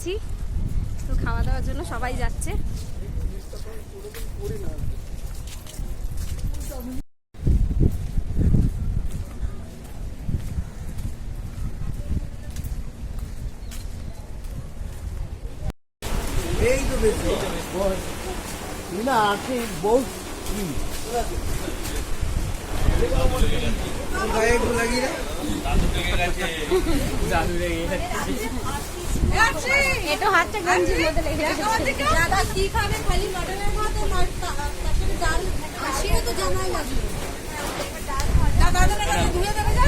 গেছি, তো খাওয়া দাওয়ার জন্য সবাই যাচ্ছে। এই তো বেশি না আছে বহুত গায়ে লাগি না জাদু লেগে গেছে। এটা হাতটা গঞ্জির মধ্যে লেগে গেছে। দাদা কি খাবে? খালি মটনের ভাত আর তার সাথে ডাল, সেটা তো জানাই লাগবে। দাদা ধুয়ে দেবে যা।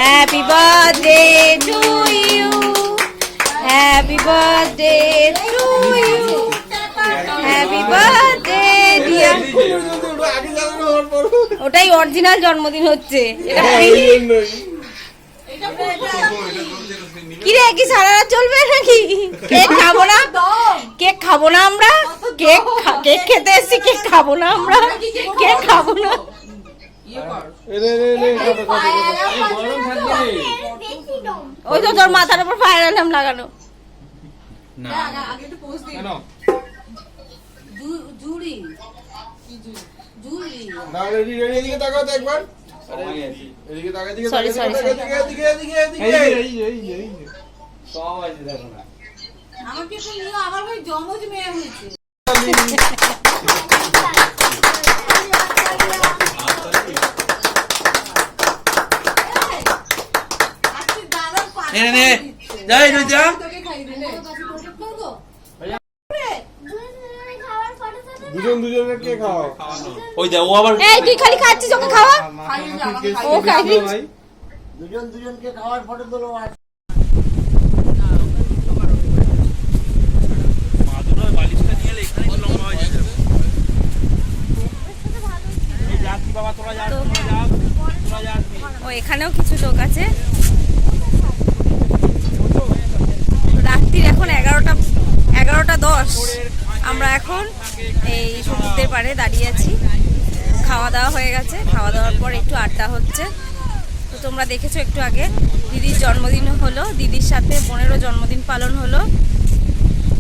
Happy birthday to you. Happy birthday to you. Happy birthday dear. ওটাই অরিজিনাল জন্মদিন হচ্ছে। কি রে, কি সারা রাত চলবে নাকি? কেক খাবো না, কেক খাবো না আমরা, কেক খেতে এসেছি, কেক খাবো না আমরা, কেক খাবো না। ওই তো তোর মাথার উপর ফায়ার অ্যালার্ম লাগানো। সরি সরি আমাকে তো নিয়ে আমার ভাই জমজ মেয়ে হয়েছে। দুজনের কে খাওয়া? ওই দে ও আবার এই তুই খালি খাচ্ছিস, ওকে খাওয়া। ও খাইবি দুজনকে খাওয়ার ফটো তোলো। মাদুরা বালিশটা নিয়ে এলে এখানে একটু লম্বা হয়ে যাবে। এই যাচ্ছি বাবা, তোরা যা তোরা যা। ও এখানেও কিছু লোক আছে। রাত্রির এখন 11:10। আমরা এখন এই সমুদ্রের পাড়ে দাঁড়িয়ে আছি। খাওয়া দাওয়া হয়ে গেছে, খাওয়া দাওয়ার পর একটু আড্ডা হচ্ছে। তো তোমরা দেখেছো একটু আগে দিদির জন্মদিন হলো, দিদির সাথে বোনেরও জন্মদিন পালন হলো।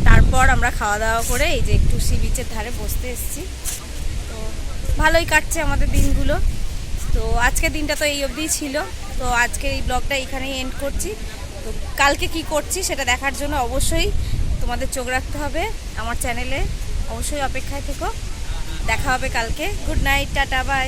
তারপর আমরা খাওয়া দাওয়া করে এই যে একটু সি বিচের ধারে বসতে এসেছি। তো ভালোই কাটছে আমাদের দিনগুলো। তো আজকের দিনটা তো এই অবধিই ছিল। তো আজকের এই ব্লগটা এখানেই এন্ড করছি। তো কালকে কি করছি সেটা দেখার জন্য অবশ্যই তোমাদের চোখ রাখতে হবে আমার চ্যানেলে। অবশ্যই অপেক্ষায় থেকো। দেখা হবে কালকে। Good night, tata, by.